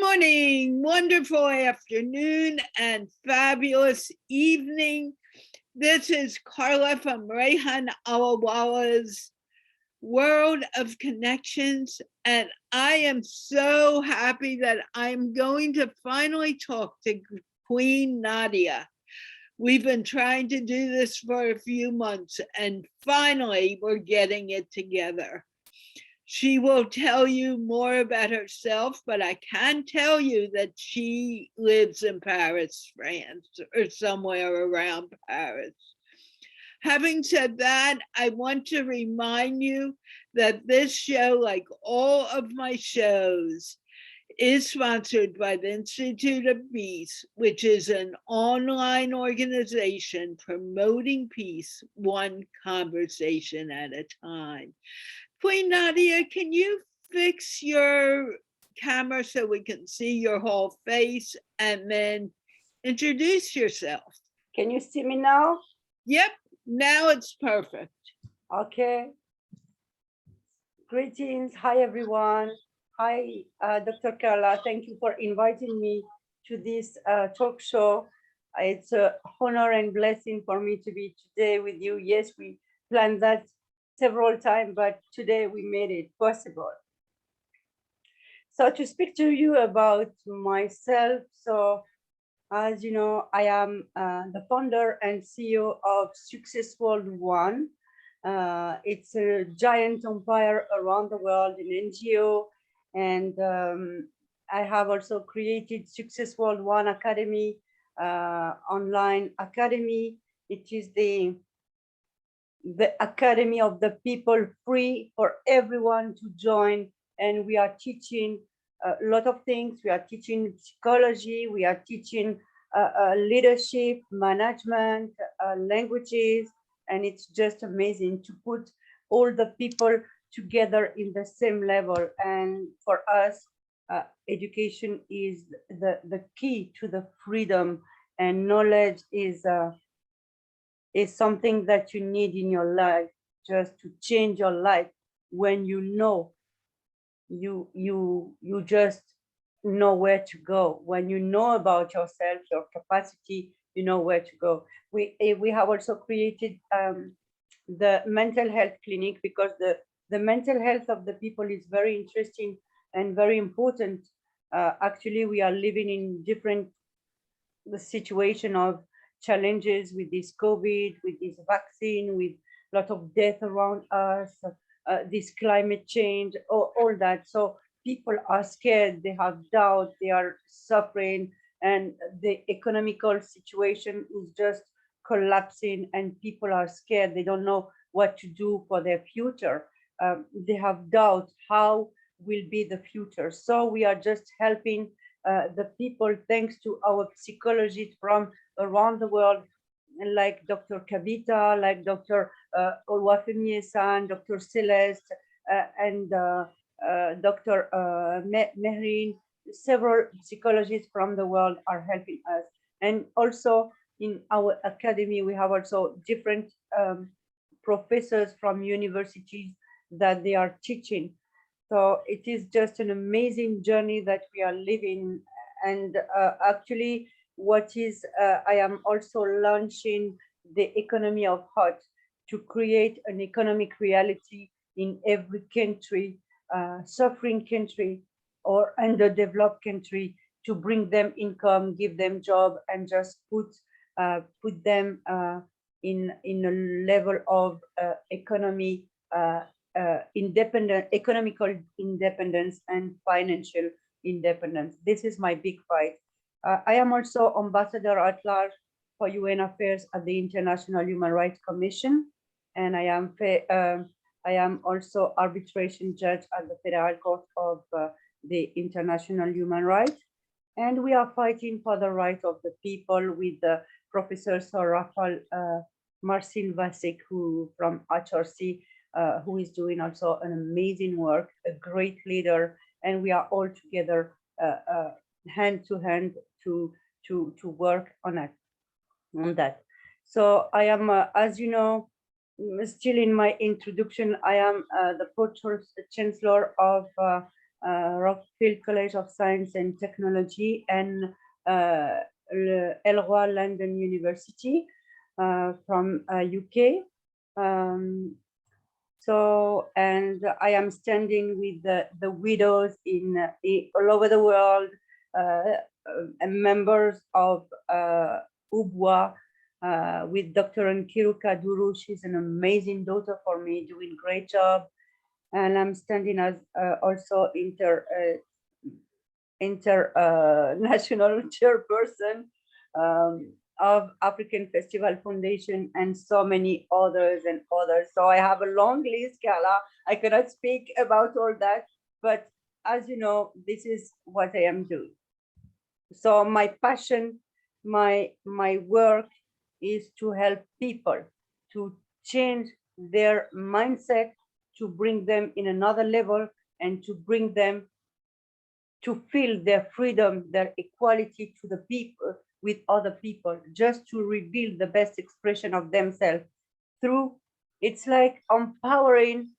morning, wonderful afternoon, and fabulous evening. This is Carla from Rehan, Allahwala's World of Connections, and I am so happy that I'm going to finally talk to Queen Nadia. We've been trying to do this for a few months, and finally we're getting it together. She will tell you more about herself, but I can tell you that she lives in Paris, France, or somewhere around Paris. Having said that, I want to remind you that this show, like all of my shows, is sponsored by the Institute of Peace, which is an online organization promoting peace one conversation at a time. Queen Nadia, can you fix your camera so we can see your whole face and then introduce yourself? Can you see me now? Yep, now it's perfect. Okay. Greetings. Hi, everyone. Hi, Dr. Carla. Thank you for inviting me to this talk show. It's an honor and blessing for me to be today with you. Yes, we planned that several times, but today we made it possible. So to speak to you about myself, so as you know, I am the founder and CEO of Success World One. It's a giant empire around the world, an NGO, and I have also created Success World One Academy, online academy. It is the academy of the people, free for everyone to join, and we are teaching a lot of things. We are teaching psychology, we are teaching leadership, management, languages, and it's just amazing to put all the people together in the same level. And for us, education is the key to the freedom, and knowledge is something that you need in your life, just to change your life. When you know, you just know where to go. When you know about yourself, your capacity, you know where to go. We have also created the mental health clinic, because the mental health of the people is very interesting and very important. Actually, we are living in different the situation of challenges with this COVID, with this vaccine, with a lot of death around us, this climate change, all that. So people are scared, they have doubt, they are suffering, and the economical situation is just collapsing, and people are scared. They don't know what to do for their future. They have doubt, how will be the future? So we are just helping the people, thanks to our psychologists from around the world, like Dr. Kavita, like Dr. Olwafemi-san, Dr. Celeste, and Dr. Mehrin. Several psychologists from the world are helping us. And also in our academy, we have also different professors from universities that they are teaching. So it is just an amazing journey that we are living. And actually, I am also launching the economy of heart, to create an economic reality in every country, suffering country or underdeveloped country, to bring them income, give them job, and just put them in a level of economical independence and financial independence. This is my big fight. I am also ambassador at large for UN Affairs at the International Human Rights Commission, and I am also arbitration judge at the Federal Court of the International Human Rights. And we are fighting for the rights of the people with Professor Sir Rafal Marcin Vasek, who from HRC, who is doing also an amazing work, a great leader, and we are all together hand to hand to work on that. So I am, as you know, still in my introduction, I am the Pro-Chancellor of Rockfield College of Science and Technology, and Elroy London University from UK. So, and I am standing with the widows all over the world, and members of UBWA, with Dr. Nkiru Kaduru. She's an amazing daughter for me, doing great job. And I'm standing as also international chairperson of African Festival Foundation, and so many others and others. So I have a long list, Carla. I cannot speak about all that, but as you know, this is what I am doing. So my passion, my work is to help people to change their mindset, to bring them in another level, and to bring them to feel their freedom, their equality to the people, with other people, just to reveal the best expression of themselves through, it's like empowering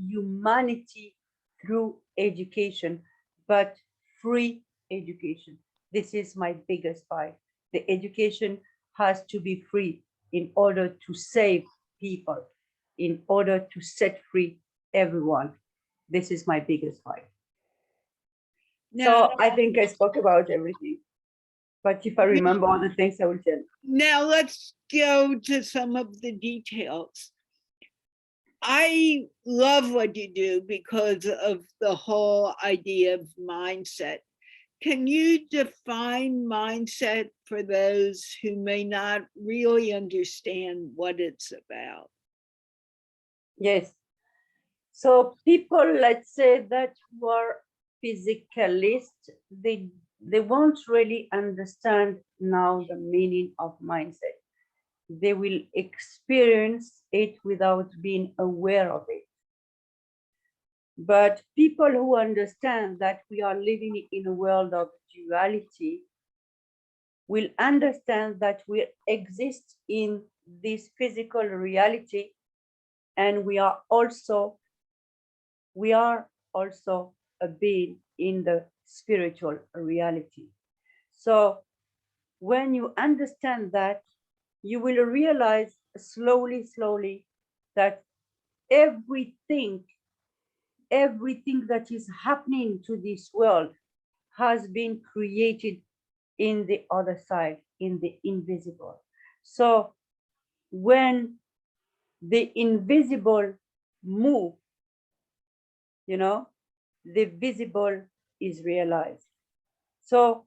humanity through education, but free education. This is my biggest fight. The education has to be free in order to save people, in order to set free everyone. This is my biggest fight. Now, so I think I spoke about everything, but if I remember all the things, I will tell you. Now let's go to some of the details. I love what you do because of the whole idea of mindset. Can you define mindset for those who may not really understand what it's about? Yes. So people, let's say, that who are physicalists, they won't really understand now the meaning of mindset. They will experience it without being aware of it. But people who understand that we are living in a world of duality will understand that we exist in this physical reality, and we are also a being in the spiritual reality. So when you understand that, you will realize slowly that everything that is happening to this world has been created in the other side, in the invisible. So when the invisible move, the visible is realized. So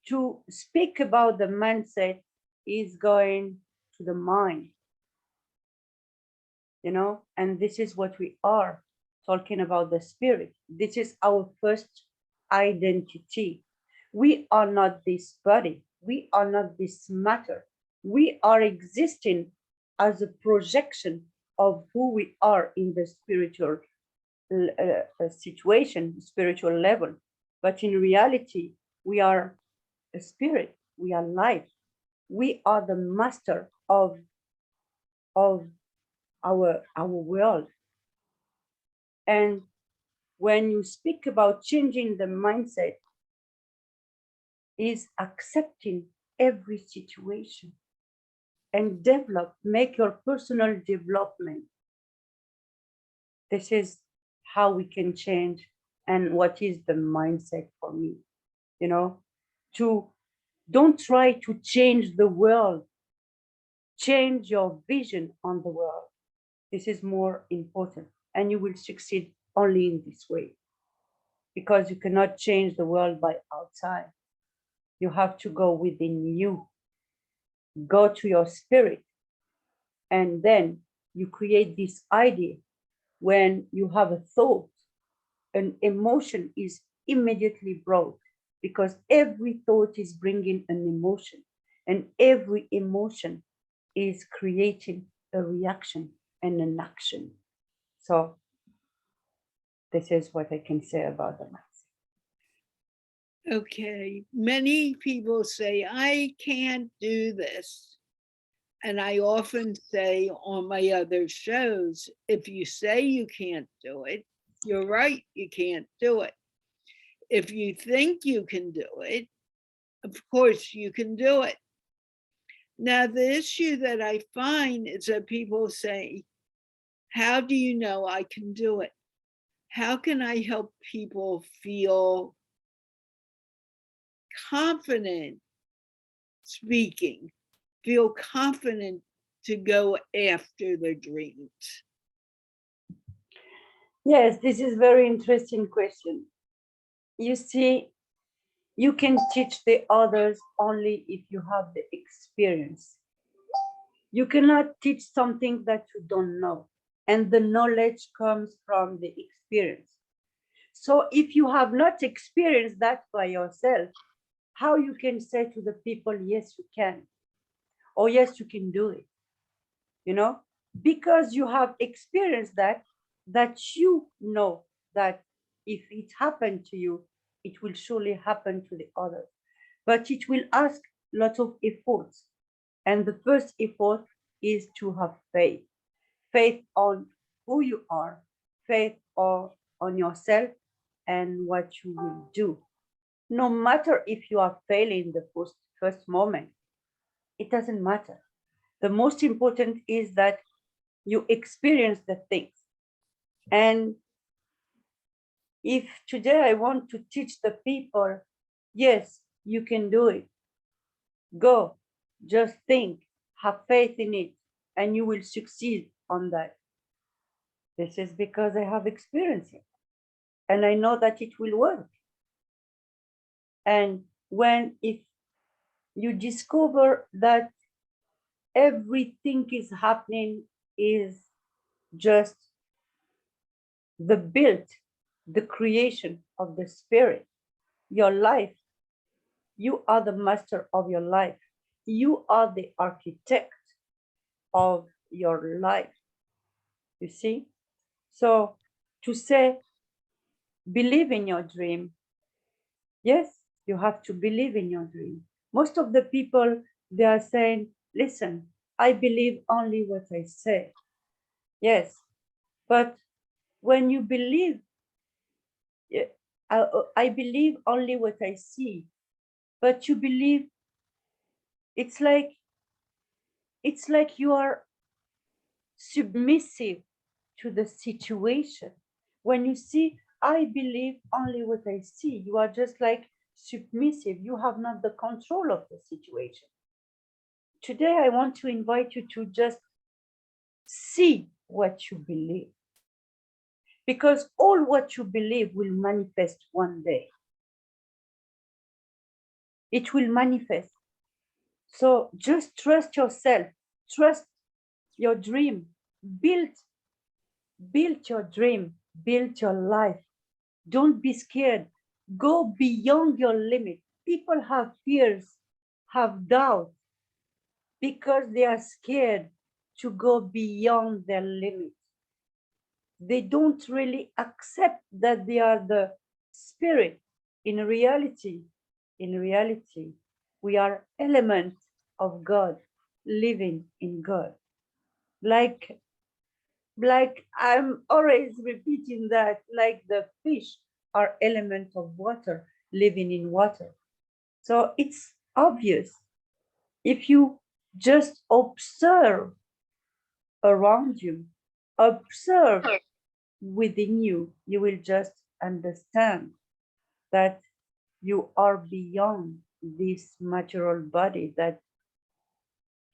to speak about the mindset is going to the mind, and this is what we are talking about, the spirit. This is our first identity. We are not this body. We are not this matter. We are existing as a projection of who we are in the spiritual situation, spiritual level. But in reality, we are a spirit. We are life. We are the master of our world. And when you speak about changing the mindset, is accepting every situation and make your personal development. This is how we can change, and what is the mindset for me, don't try to change the world, change your vision on the world. This is more important, and you will succeed only in this way, because you cannot change the world by outside. You have to go within you, go to your spirit, and then you create this idea. When you have a thought, an emotion is immediately brought, because every thought is bringing an emotion, and every emotion is creating a reaction and an action. So this is what I can say about the mindset. Okay, many people say, I can't do this. And I often say on my other shows, if you say you can't do it, You're right, you can't do it. If you think you can do it, of course you can do it. Now, the issue that I find is that people say, how do you know I can do it? How can I help people feel confident speaking, feel confident to go after their dreams? Yes, this is very interesting question. You see, you can teach the others only if you have the experience. You cannot teach something that you don't know, and the knowledge comes from the experience. So if you have not experienced that by yourself, how you can say to the people, yes, you can, or yes, you can do it, you know, because you have experienced that, that you know that if it happened to you, it will surely happen to the others. But it will ask lots of efforts. And the first effort is to have faith. Faith on who you are, faith on yourself and what you will do. No matter if you are failing the first moment, it doesn't matter. The most important is that you experience the things. And if today I want to teach the people, yes, you can do it. Go, just think, have faith in it, and you will succeed on that. This is because I have experienced it and I know that it will work. And if you discover that everything is happening is just the creation of the spirit, your life, you are the master of your life. You are the architect of your life. You see? So to say, believe in your dream, yes, you have to believe in your dream. Most of the people, they are saying, listen, I believe only what I say. Yes, but when you believe, I believe only what I see, but you believe, it's like you are submissive to the situation. When you see, I believe only what I see, you are just like submissive. You have not the control of the situation. Today, I want to invite you to just see what you believe, because all what you believe will manifest one day. It will manifest. So just trust yourself, trust your dream, build your dream, build your life. Don't be scared. Go beyond your limit. People have fears, have doubt, because they are scared to go beyond their limit. They don't really accept that they are the spirit. In reality, we are elements of God, living in God. Like I'm always repeating that, like the fish are elements of water, living in water. So it's obvious. If you just observe around you, observe within you, you will just understand that you are beyond this material body that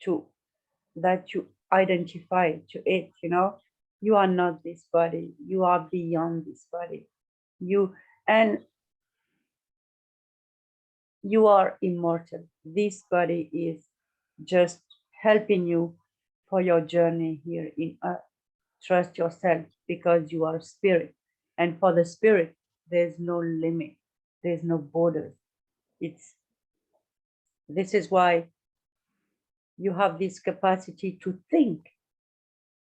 you identify to it, you know. You are not this body, you are beyond this body. And you are immortal. This body is just helping you for your journey here in earth. Trust yourself, because you are spirit, and for the spirit there's no limit, there's no borders. This is why you have this capacity to think,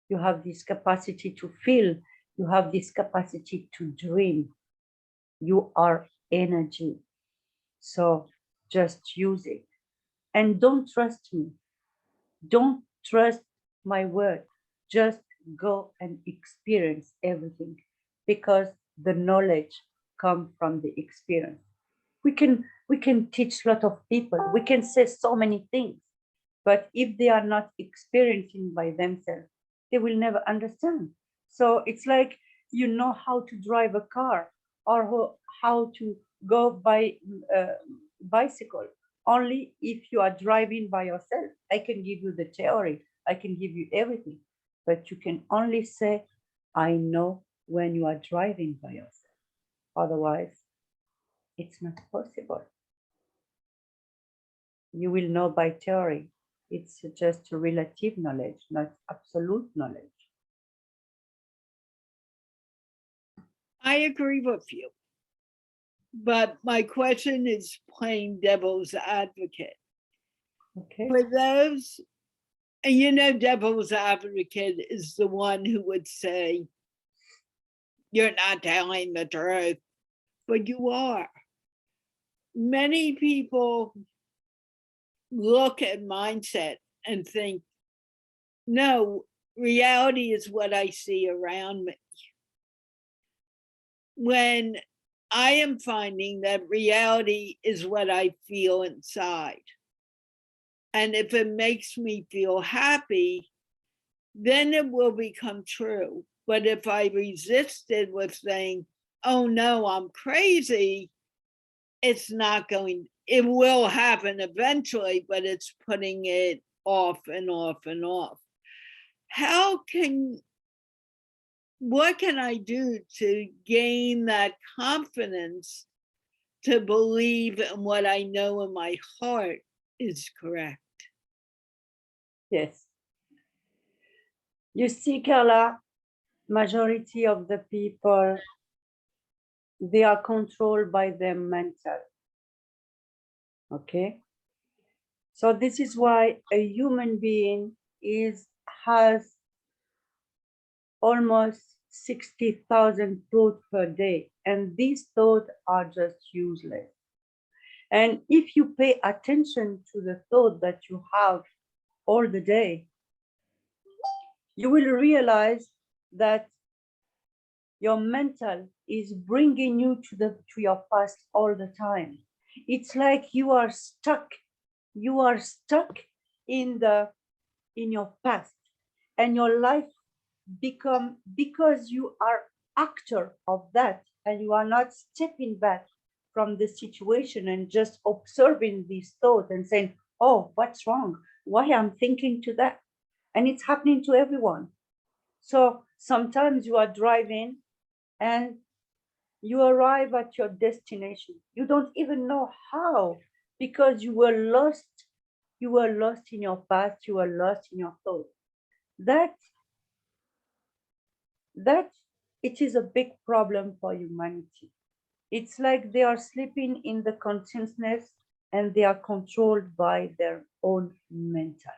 you have this capacity to feel, you have this capacity to dream. You are energy. So just use it. And don't trust me. Don't trust my word. Just go and experience everything. because the knowledge comes from the experience. We can teach a lot of people. We can say so many things, but if they are not experiencing by themselves, they will never understand. So it's like you know how to drive a car or how to go by bicycle only if you are driving by yourself. I can give you the theory, I can give you everything, but you can only say, I know, when you are driving by yourself. Otherwise, it's not possible. You will know by theory. It's just relative knowledge, not absolute knowledge. I agree with you. But my question is playing devil's advocate. Okay. For those, and you know, devil's advocate is the one who would say, you're not telling the truth, but you are. Many people look at mindset and think, no, reality is what I see around me. When I am finding that reality is what I feel inside. And if it makes me feel happy, then it will become true. But if I resist it with saying, oh no, I'm crazy, it's not going, it will happen eventually, but it's putting it off and off and off. What can I do to gain that confidence to believe in what I know in my heart is correct? Yes. You see, Carla, majority of the people, they are controlled by their mental. Okay. So this is why a human being has almost 60,000 thoughts per day, and these thoughts are just useless. And if you pay attention to the thought that you have all the day, you will realize that your mental is bringing you to your past all the time. It's like you are stuck in your past, and your life become, because you are actor of that, and you are not stepping back from the situation and just observing these thoughts and saying, oh, what's wrong, why I'm thinking to that. And it's happening to everyone. So sometimes you are driving and you arrive at your destination, you don't even know how, because you were lost in your past, you were lost in your thoughts. That it is a big problem for humanity. It's like they are sleeping in the consciousness and they are controlled by their own mental.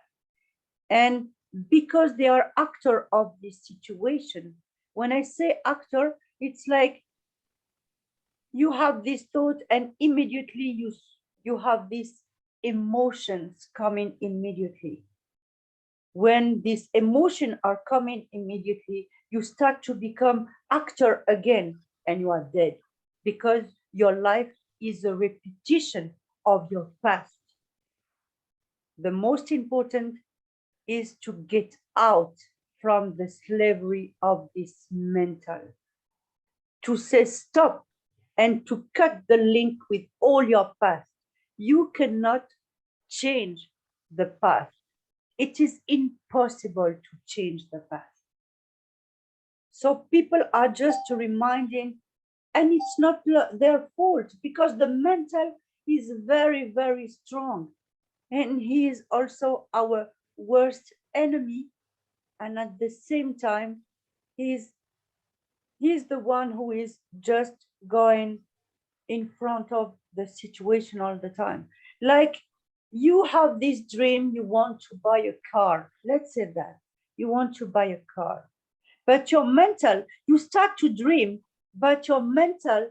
And because they are actor of this situation, when I say actor, it's like you have this thought and immediately you have these emotions coming immediately. When these emotions are coming immediately, you start to become actor again, and you are dead, because your life is a repetition of your past. The most important is to get out from the slavery of this mental, to say stop and to cut the link with all your past. You cannot change the past. It is impossible to change the past. So people are just reminding, and it's not their fault, because the mental is very, very strong. And he is also our worst enemy. And at the same time, he's the one who is just going in front of the situation all the time. Like, you have this dream, you want to buy a car. Let's say that you want to buy a car, but your mental, you start to dream, but your mental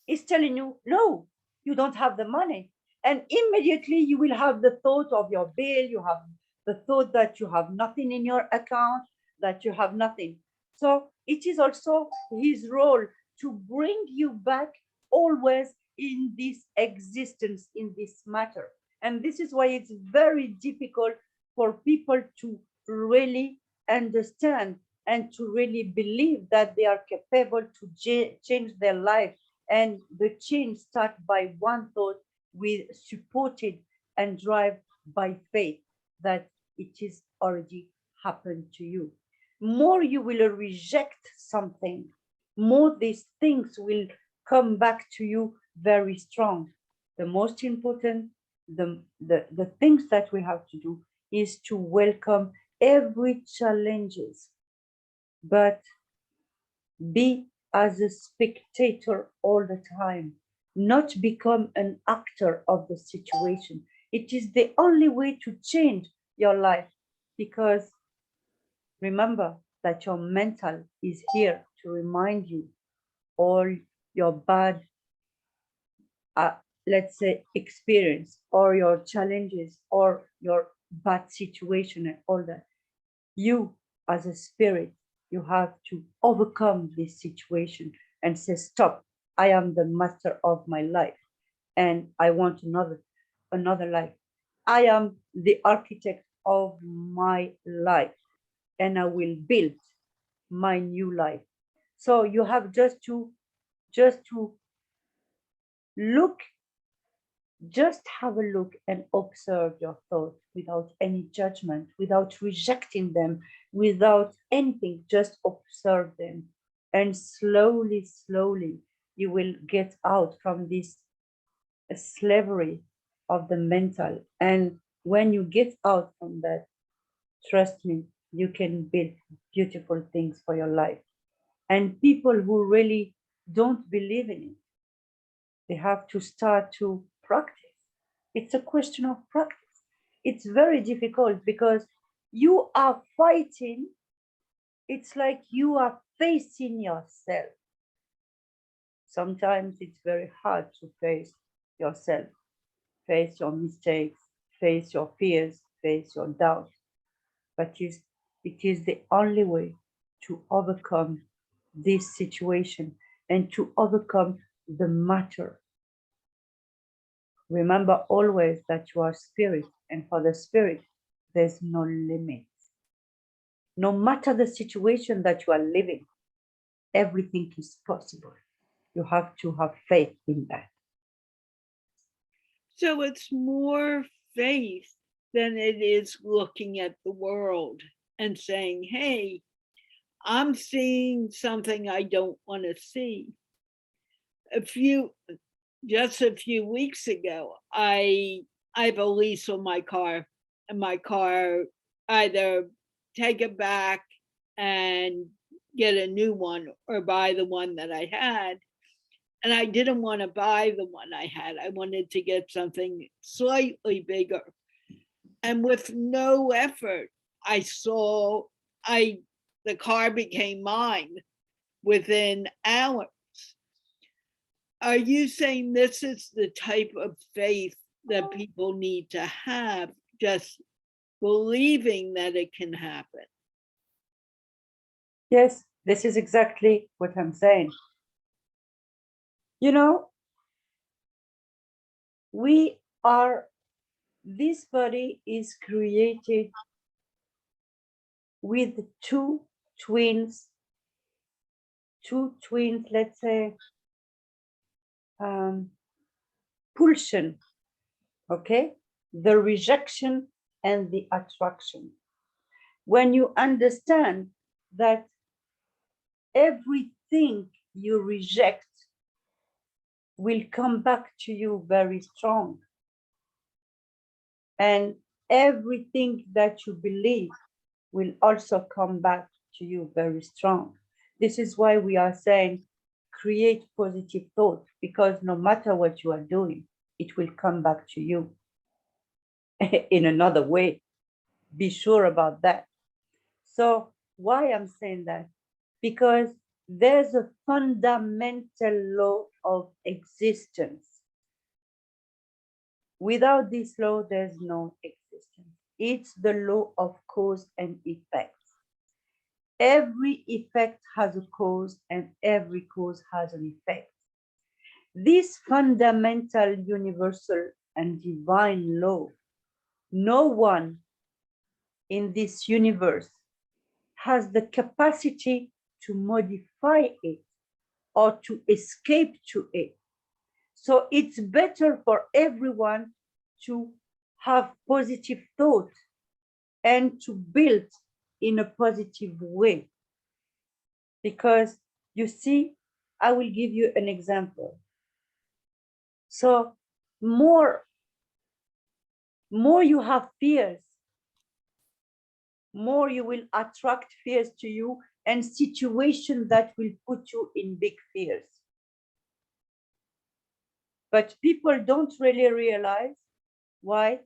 is telling you, no, you don't have the money. And immediately you will have the thought of your bill, you have the thought that you have nothing in your account, that you have nothing. So it is also his role to bring you back always in this existence, in this matter. And this is why it's very difficult for people to really understand and to really believe that they are capable to change their life. And the change starts by one thought, with supported and drive by faith that it is already happened to you. More you will reject something, more these things will come back to you very strong. The most important, the things that we have to do is to welcome every challenges, but be as a spectator all the time, not become an actor of the situation. It is the only way to change your life, because remember that your mental is here to remind you all your bad, let's say, experience, or your challenges, or your bad situation and all that. You, as a spirit, you have to overcome this situation and say, stop, I am the master of my life and I want another life. I am the architect of my life and I will build my new life. So you have just to look, just have a look and observe your thoughts without any judgment, without rejecting them, without anything. Just observe them. And slowly, slowly, you will get out from this slavery of the mental. And when you get out from that, trust me, you can build beautiful things for your life. And people who really don't believe in it, they have to start to practice. It's a question of practice. It's very difficult because you are fighting. It's like you are facing yourself. Sometimes it's very hard to face yourself, face your mistakes, face your fears, face your doubts. But it is the only way to overcome this situation and to overcome the matter. Remember always that you are spirit, and for the spirit, there's no limit. No matter the situation that you are living, everything is possible. You have to have faith in that. So it's more faith than it is looking at the world and saying, hey, I'm seeing something I don't want to see. Just a few weeks ago, I have a lease on my car, and my car, either take it back and get a new one or buy the one that I had. And I didn't want to buy the one I had. I wanted to get something slightly bigger. And with no effort, I saw I the car became mine within hours. Are you saying this is the type of faith that people need to have, just believing that it can happen? Yes, this is exactly what I'm saying. You know, this body is created with twins, let's say, pulsion, okay? The rejection and the attraction. When you understand that everything you reject will come back to you very strong, and everything that you believe will also come back to you very strong. This is why we are saying create positive thoughts, because no matter what you are doing, it will come back to you in another way. Be sure about that. So why I'm saying that? Because there's a fundamental law of existence. Without this law, there's no existence. It's the law of cause and effect. Every effect has a cause and every cause has an effect. This fundamental, universal, and divine law, no one in this universe has the capacity to modify it or to escape to it. So it's better for everyone to have positive thought and to build in a positive way. Because you see, I will give you an example. So more you have fears, more you will attract fears to you and situations that will put you in big fears. But people don't really realize why,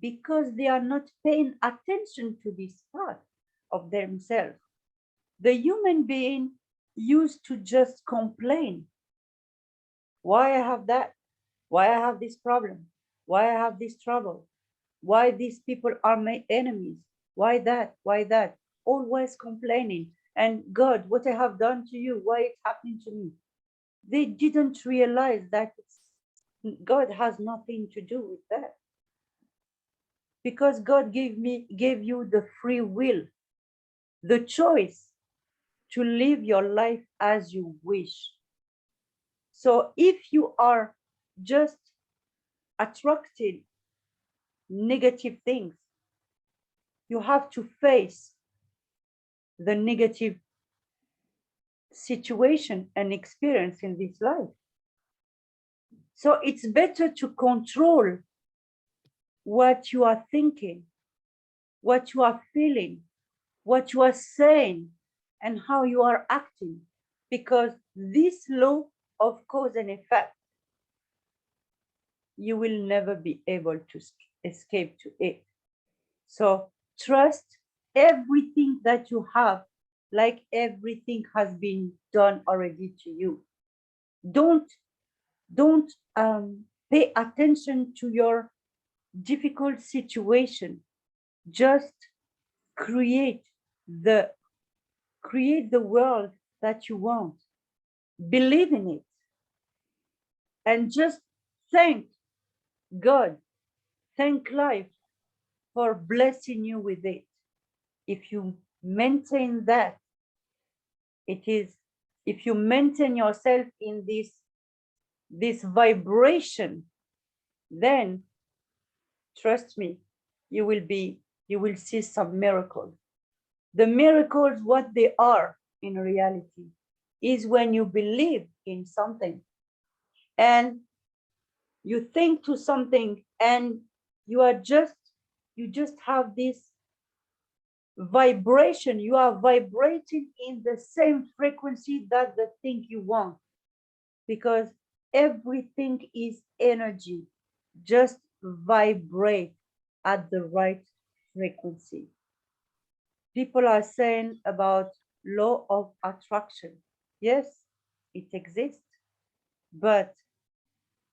because they are not paying attention to this part of themselves. The human being used to just complain. Why I have that? Why I have this problem? Why I have this trouble? Why these people are my enemies? Why that? Why that? Always complaining. And God, what I have done to you? Why it's happening to me? They didn't realize that God has nothing to do with that. Because God gave you the free will, the choice to live your life as you wish. So if you are just attracting negative things, you have to face the negative situation and experience in this life. So it's better to control what you are thinking, what you are feeling, what you are saying, and how you are acting, because this law of cause and effect, you will never be able to escape to it. So trust everything that you have, like everything has been done already to you. Don't pay attention to your difficult situation. Just create the world that you want. Believe in it, and just thank God, thank life for blessing you with it. If you maintain that, if you maintain yourself in this vibration, then trust me, you will see some miracles. The miracles, what they are in reality, is when you believe in something and you think to something, and you just have this vibration. You are vibrating in the same frequency that the thing you want, because everything is energy. Just vibrate at the right frequency. People are saying about law of attraction. Yes, it exists, but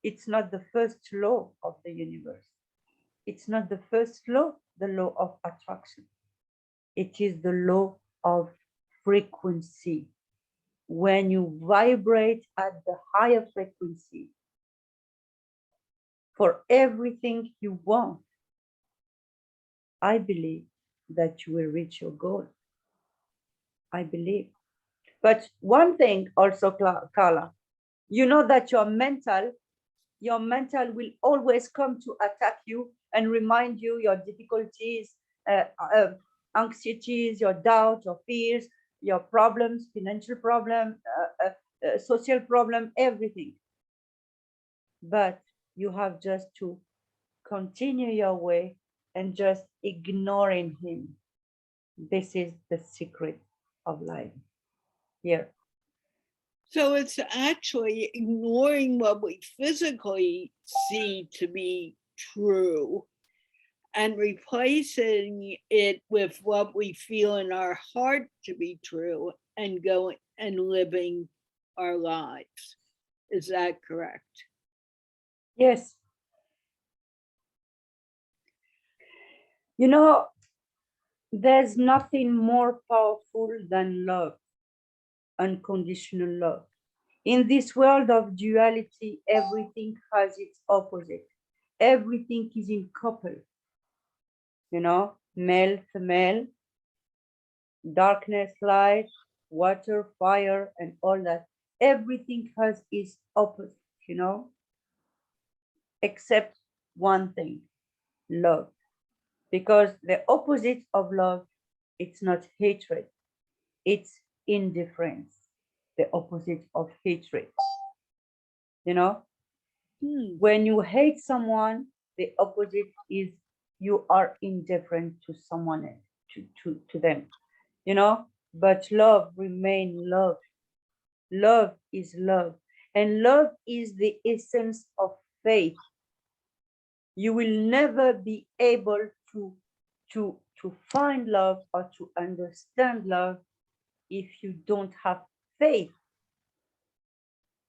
it's not the first law of the universe. It's not the first law, the law of attraction. It is the law of frequency. When you vibrate at the higher frequency for everything you want, I believe that you will reach your goal. I believe. But one thing also, Carla, you know that your mental will always come to attack you and remind you your difficulties, anxieties, your doubts, your fears, your problems, financial problem, social problem, everything. But you have just to continue your way and just ignoring him. This is the secret of life here. So it's actually ignoring what we physically see to be true and replacing it with what we feel in our heart to be true, and going and living our lives. Is that correct? Yes. You know, There's nothing more powerful than love, unconditional love. In this world of duality, everything has its opposite. Everything is in couple, male, female, darkness, light, water, fire, and all that. Everything has its opposite, except one thing, love. Because the opposite of love, it's not hatred, it's indifference. The opposite of hatred. When you hate someone, the opposite is you are indifferent to someone else, to them. But love remains love. Love is love, and love is the essence of faith. You will never be able to find love or to understand love if you don't have faith.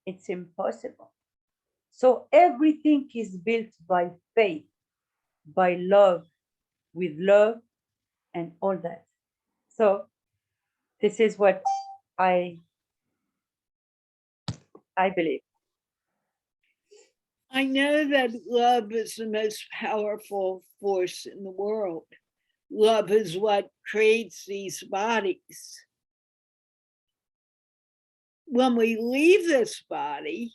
It's impossible. So everything is built by faith, by love, with love, and all that. So this is what I believe. I know that love is the most powerful force in the world. Love is what creates these bodies. When we leave this body,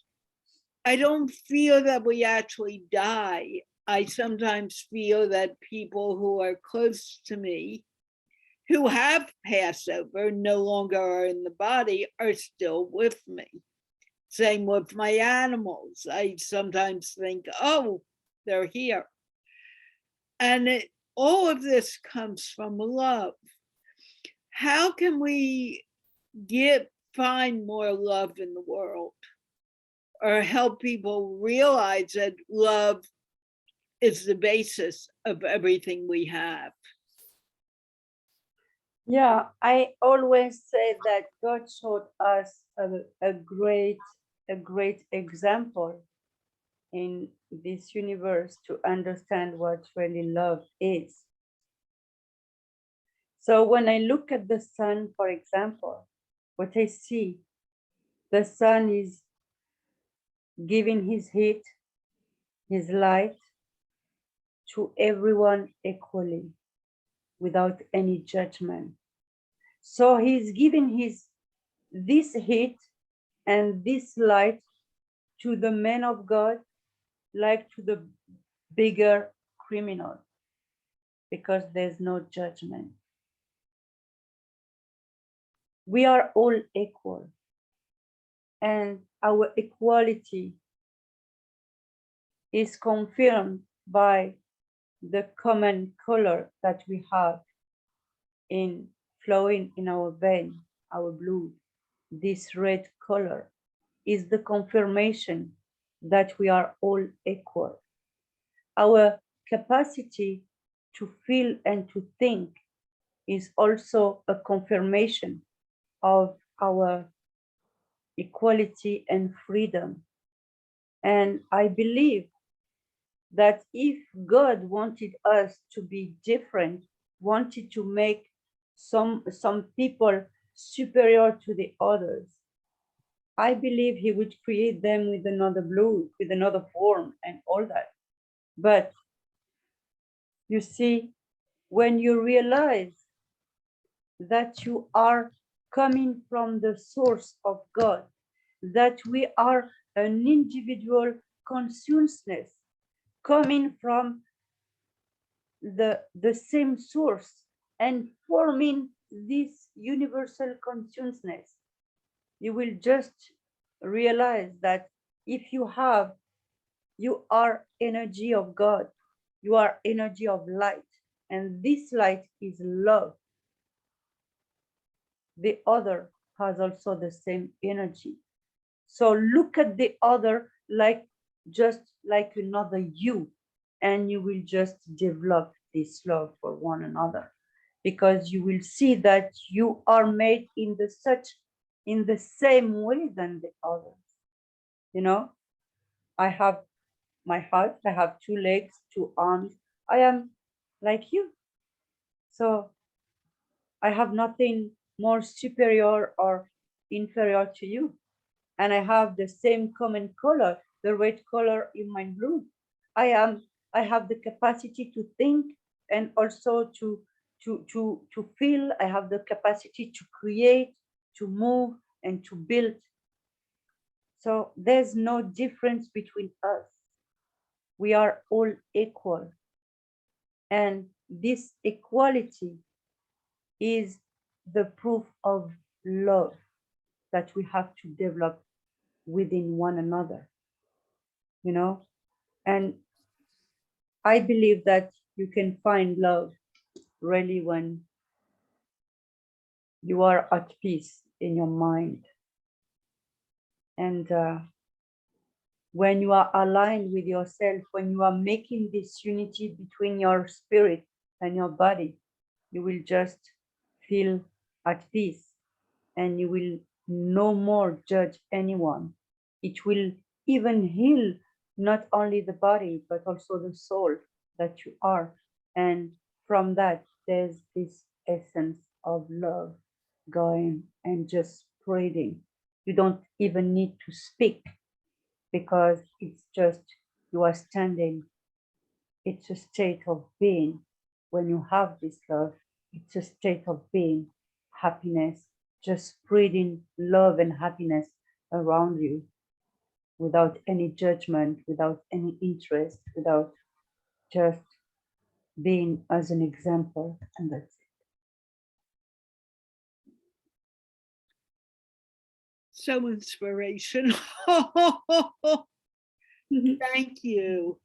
I don't feel that we actually die. I sometimes feel that people who are close to me, who have passed over, no longer are in the body, are still with me. Same with my animals. I sometimes think, oh, they're here. And all of this comes from love. How can we find more love in the world, or help people realize that love is the basis of everything we have? Yeah, I always say that God showed us a great example in this universe to understand what really love is. So when I look at the sun, for example, what I see, the sun is giving his heat, his light to everyone equally, without any judgment. So he's giving this heat and this light to the men of God, like to the bigger criminal, because there's no judgment. We are all equal, and our equality is confirmed by the common color that we have in flowing in our vein, our blood. This red color is the confirmation that we are all equal. Our capacity to feel and to think is also a confirmation of our equality and freedom. And I believe that if God wanted us to be different, wanted to make some people superior to the others, I believe he would create them with another blood, with another form and all that. But you see, when you realize that you are coming from the source of God, that we are an individual consciousness coming from the same source and forming this universal consciousness, you will just realize that if you are energy of God, you are energy of light, and this light is love. The other has also the same energy. So look at the other just like another you, and you will just develop this love for one another, because you will see that you are made in the same way than the others. I have my heart, I have 2 legs, 2 arms. I am like you. So I have nothing more superior or inferior to you. And I have the same common color, the red color in my blood. I have the capacity to think and also to feel. I have the capacity to create, to move, and to build. So there's no difference between us. We are all equal. And this equality is the proof of love that we have to develop within one another, you know? And I believe that you can find love really when you are at peace in your mind. And when you are aligned with yourself, when you are making this unity between your spirit and your body, you will just feel at peace and you will no more judge anyone. It will even heal not only the body, but also the soul that you are. And from that, there's this essence of love going and just spreading. You don't even need to speak because it's just you are standing. It's a state of being. When you have this love, it's a state of being, happiness, just spreading love and happiness around you without any judgment, without any interest, without just being as an example. And that's it. So inspirational. Thank you.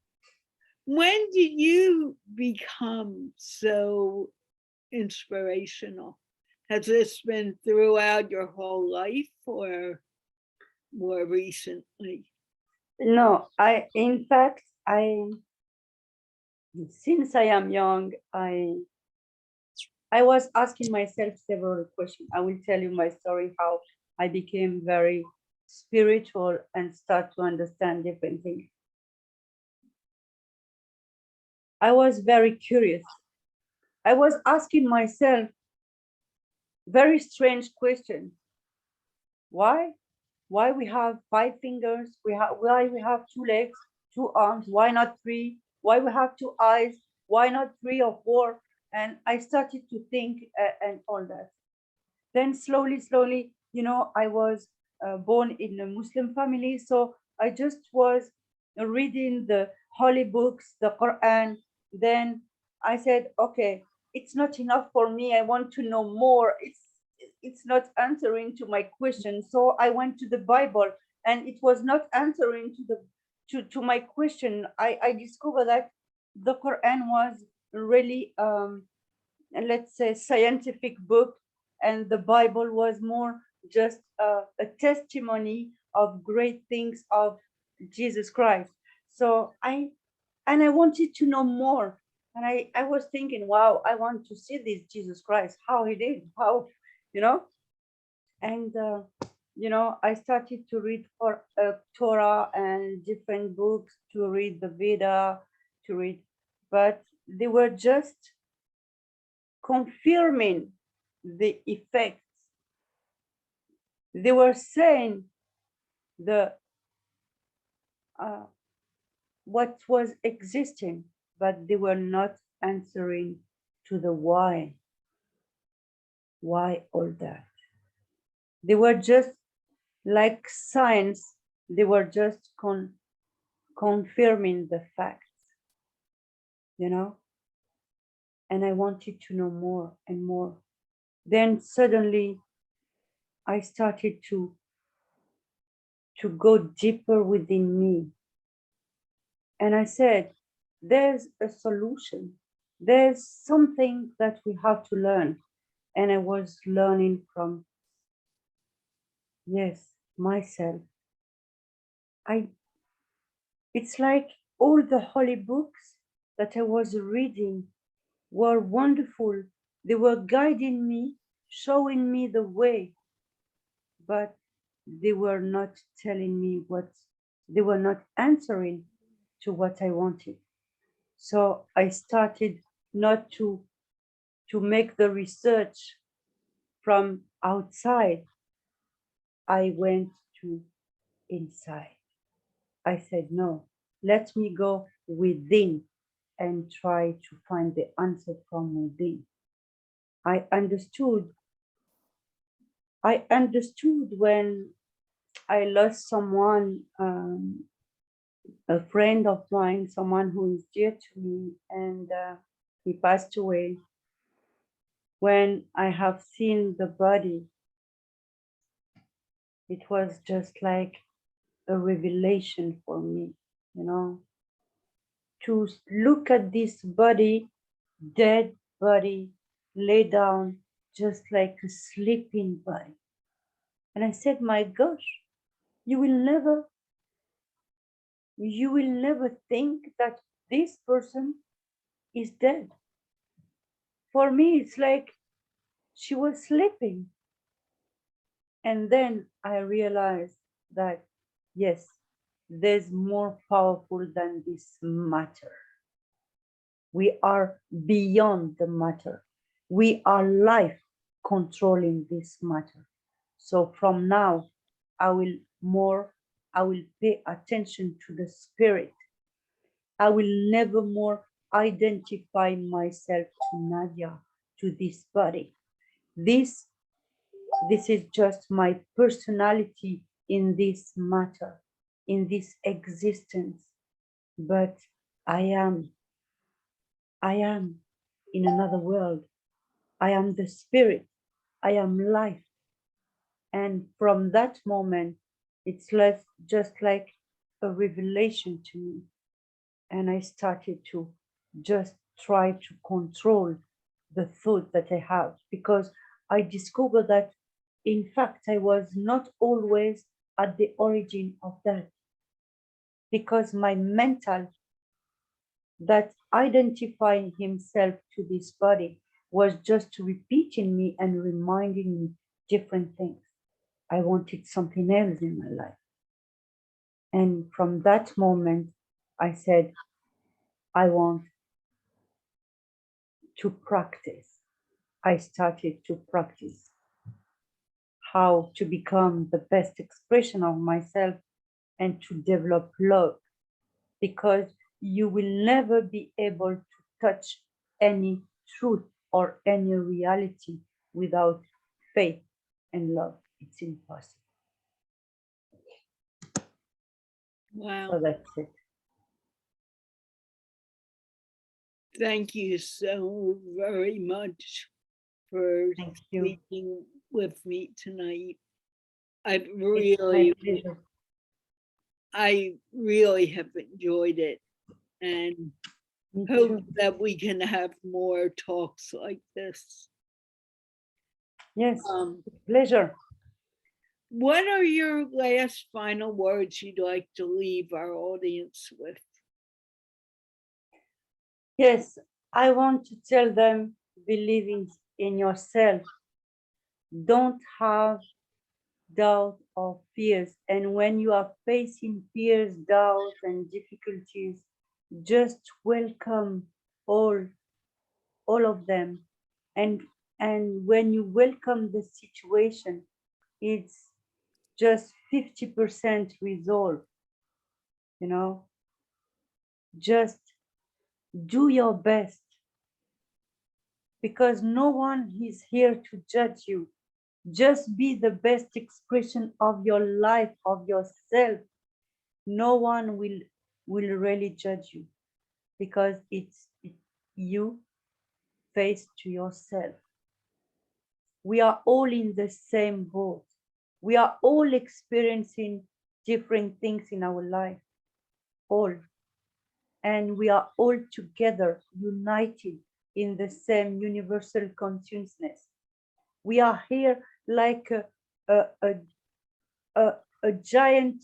When did you become so inspirational? Has this been throughout your whole life or more recently? No, in fact, since I am young, I was asking myself several questions. I will tell you my story, how I became very spiritual and start to understand different things. I was very curious. I was asking myself very strange questions. Why? Why we have 5 fingers? Why we have 2 legs, 2 arms? Why not 3? Why we have 2 eyes? Why not 3 or 4? And I started to think and all that. Then slowly, I was born in a Muslim family, so I just was reading the holy books, the Quran. Then I said, okay, it's not enough for me. I want to know more. It's not answering to my question. So I went to the Bible, and it was not answering to my question. I discovered that the Quran was really let's say scientific book, and the Bible was more just a testimony of great things of Jesus Christ. So I wanted to know more, and I was thinking, wow, I want to see this Jesus Christ, how he did, how, and I started to read for Torah and different books, to read the Veda, to read, but they were just confirming the effects. They were saying the what was existing, but they were not answering to the why. Why all that? They were just like science. They were just confirming the facts, and I wanted to know more and more. Then suddenly I started to go deeper within me. And I said, there's a solution. There's something that we have to learn. And I was learning from, yes, myself. It's like all the holy books that I was reading were wonderful. They were guiding me, showing me the way, but they were not telling me they were not answering to what I wanted. So I started not to make the research From outside, I went to inside. I said, no, let me go within and try to find the answer from within. I understood when I lost someone, a friend of mine, someone who is dear to me, and he passed away. When I have seen the body, it was just like a revelation for me, you know, to look at this body, dead body, lay down, just like a sleeping body. And I said, my gosh, you will never think that this person is dead. For me, it's like she was sleeping. And then I realized that, yes, there's more powerful than this matter. We are beyond the matter. We are life controlling this matter. So from now, I will pay attention to the spirit. I will never more identify myself to Nadia, to this body. This is just my personality in this matter, in this existence. But I am in another world. I am the spirit. I am life. And from that moment, it's just like a revelation to me. And I started to just try to control the thought that I have, because I discovered that, in fact, I was not always at the origin of that, because my mental that identifying himself to this body was just repeating me and reminding me different things. I wanted something else in my life. And from that moment, I said, I want to practice. I started to practice how to become the best expression of myself and to develop love, because you will never be able to touch any truth or any reality without faith and love. It's impossible. Wow. So that's it. Thank you so very much for Thank you. speaking with me tonight. I really have enjoyed it, and hope that we can have more talks like this. Yes, pleasure. What are your last final words you'd like to leave our audience with? Yes, I want to tell them, believe in yourself. Don't have doubt or fears. And when you are facing fears, doubts, and difficulties, just welcome all of them. And when you welcome the situation, it's just 50% resolved. You know, just do your best, because no one is here to judge you. Just be the best expression of your life, of yourself. No one will really judge you, because it's you face to yourself. We are all in the same boat. We are all experiencing different things in our life, all. And we are all together, united in the same universal consciousness. We are here like a giant,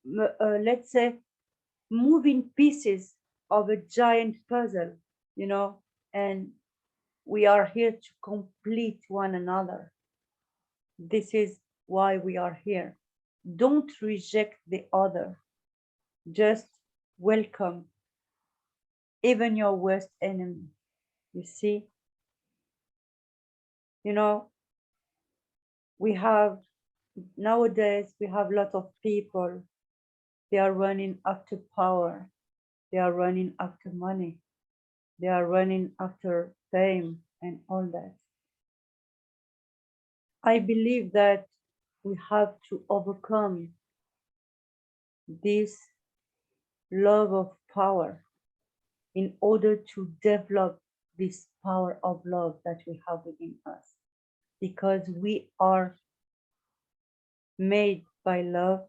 let's say, moving pieces of a giant puzzle, you know, and we are here to complete one another. This is why we are here. Don't reject the other. Just welcome even your worst enemy. You see, you know, We have, nowadays, we have a lot of people, they are running after power, they are running after money, they are running after fame and all that. I believe that we have to overcome this love of power in order to develop this power of love that we have within us, because we are made by love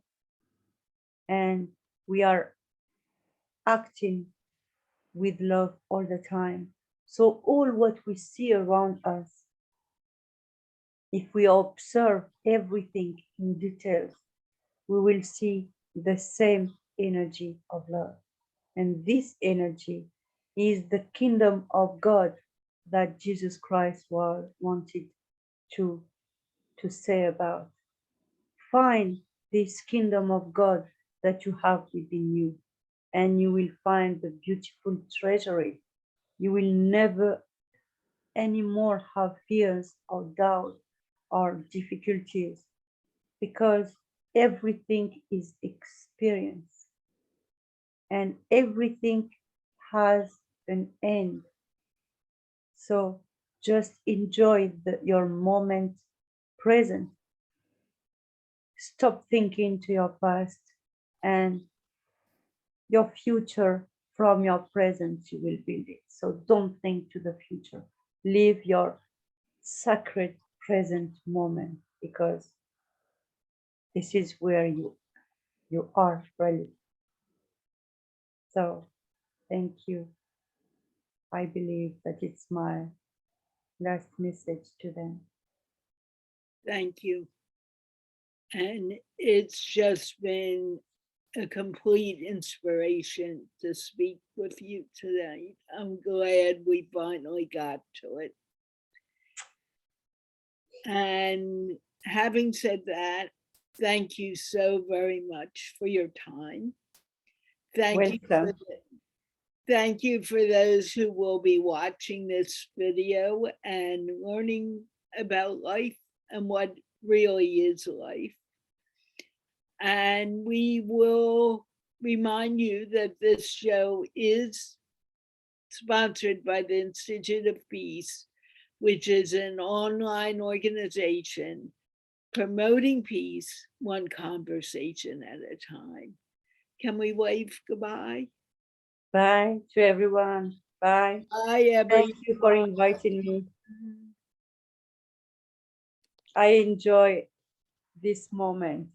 and we are acting with love all the time. So all what we see around us, if we observe everything in details, we will see the same energy of love. And this energy is the kingdom of God that Jesus Christ wanted to say about. Find this kingdom of God that you have within you, and you will find the beautiful treasury. You will never anymore have fears or doubt or difficulties, because everything is experience and everything has an end. So just enjoy your moment present. Stop thinking to your past and your future. From your present you will build it. So don't think to the future. Live your sacred present moment, because this is where you are really. So thank you. I believe that it's my last message to them. Thank you. And it's just been a complete inspiration to speak with you tonight. I'm glad we finally got to it. And having said that, thank you so very much for your time. Welcome. Thank you for those who will be watching this video and learning about life and what really is life. And we will remind you that this show is sponsored by the Institute of Peace, which is an online organization promoting peace one conversation at a time. Can we wave goodbye? Bye to everyone. Bye. Bye, everyone. Thank you for inviting me. I enjoy this moment.